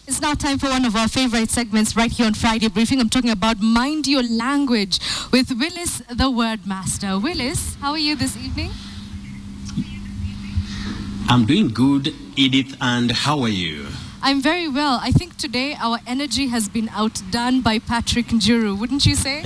It's now time for one of our favorite segments right here on Friday Briefing. I'm talking about Mind Your Language with Willis, the Word Master. Willis, how are you this evening? I'm doing good, Edith, and how are you? I'm very well. I think today our energy has been outdone by Patrick Njuru, wouldn't you say?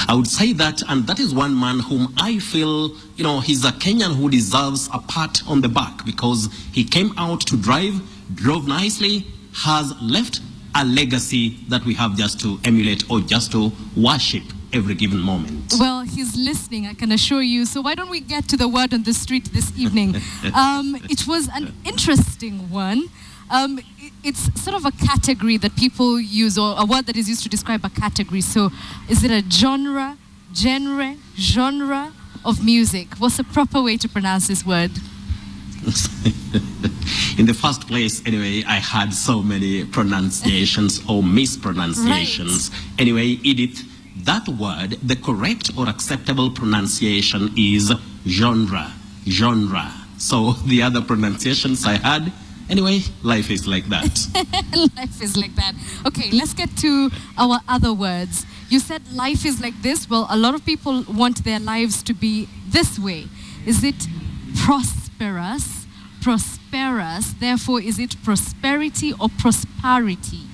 I would say that, and that is one man whom I feel, he's a Kenyan who deserves a pat on the back because he came out to drive, drove nicely, has left a legacy that we have just to emulate or just to worship every given moment. Well, he's listening, I can assure you. So why don't we get to the word on the street this evening? It was an interesting one. It's sort of a category that people use, or a word that is used to describe a category. So is it a genre of music? What's the proper way to pronounce this word? In the first place, anyway, I had so many pronunciations or mispronunciations. Right. Anyway, Edith, that word, the correct or acceptable pronunciation is genre. So the other pronunciations I had, anyway, life is like that. Life is like that. Okay, let's get to our other words. You said life is like this. Well, a lot of people want their lives to be this way. Is it prosperous? Therefore, is it prosperity or prosperity?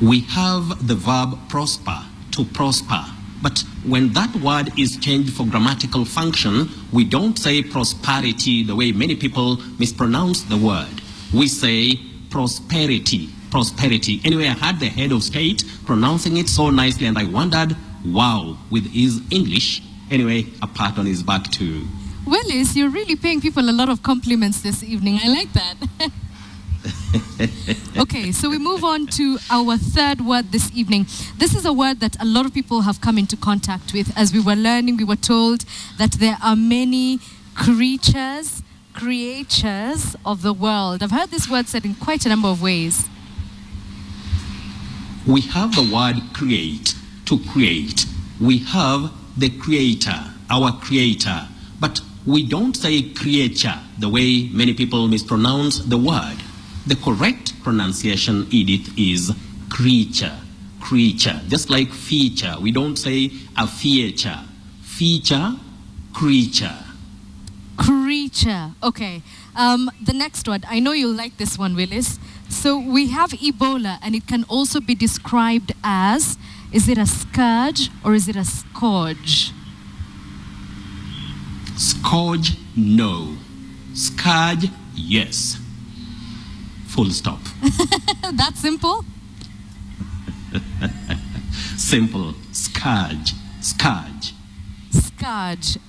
We have the verb prosper, to prosper. But when that word is changed for grammatical function, we don't say prosperity the way many people mispronounce the word. We say prosperity. Anyway, I had the head of state pronouncing it so nicely, and I wondered, wow, with his English. Anyway, a pat on his back too. Willis, you're really paying people a lot of compliments this evening. I like that. Okay, so we move on to our third word this evening. This is a word that a lot of people have come into contact with. As we were learning, we were told that there are many creatures of the world. I've heard this word said in quite a number of ways. We have the word create, to create. We have the creator, our creator. But we don't say creature the way many people mispronounce the word. The correct pronunciation, Edith, is creature. Just like feature. We don't say a feature. Feature, creature. Okay. The next one. I know you'll like this one, Willis. So we have Ebola, and it can also be described as, is it a scourge or is it a scourge? Scourge, no. Scourge, yes. Full stop. That's simple? Simple. Scourge.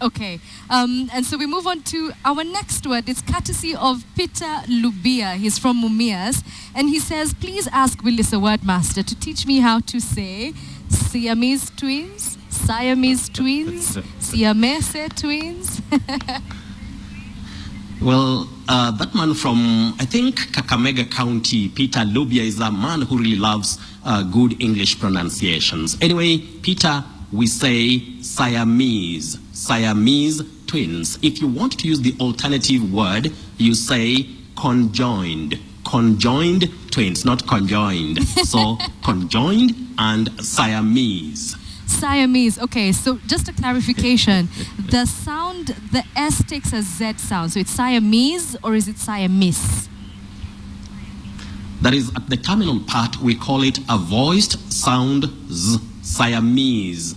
Okay. And so we move on to our next word. It's courtesy of Peter Lubia. He's from Mumias. And he says, please ask Willis, a word master, to teach me how to say Siamese twins, Siamese twins. Well, that man from, I think, Kakamega County, Peter Lubia, is a man who really loves good English pronunciations. Anyway, Peter, we say Siamese twins. If you want to use the alternative word, you say conjoined twins, not conjoined. So conjoined and Siamese. Okay, so just a clarification. The sound, the S takes a Z sound. So it's Siamese or is it Siamese? That is, at the terminal part, we call it a voiced sound Z. Siamese,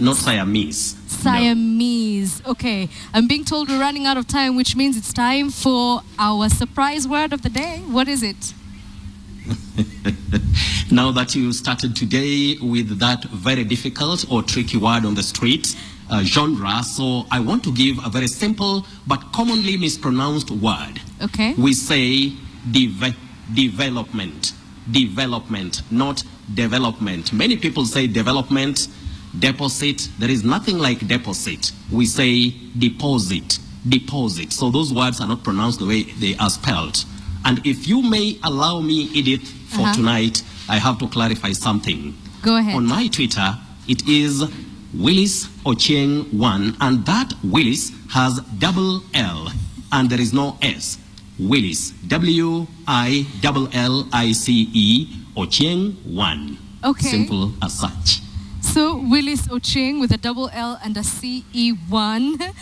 not Siamese. Siamese. No. Okay. I'm being told we're running out of time, which means it's time for our surprise word of the day. What is it? Now that you started today with that very difficult or tricky word on the street, genre, so I want to give a very simple but commonly mispronounced word. Okay. We say development, not development. Many people say development, deposit. There is nothing like deposit. We say deposit. So those words are not pronounced the way they are spelled. And if you may allow me, Edith, for tonight, I have to clarify something. Go ahead. On my Twitter, it is Willis Ochieng 1, and that Willis has double L. and there is no S. Willis, Willice, Ochieng 1. Okay. Simple as such. So Willis Ochieng with a double L and a CE1,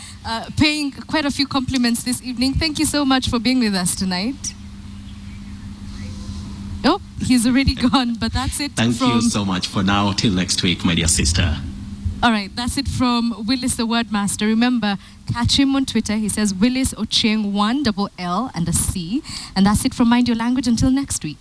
paying quite a few compliments this evening. Thank you so much for being with us tonight. Oh, he's already gone, but that's it. Thank you so much for now. Till next week, my dear sister. All right, that's it from Willis the Wordmaster. Remember, catch him on Twitter. He says Willis Ochieng 1 double L and a C. And that's it from Mind Your Language. Until next week.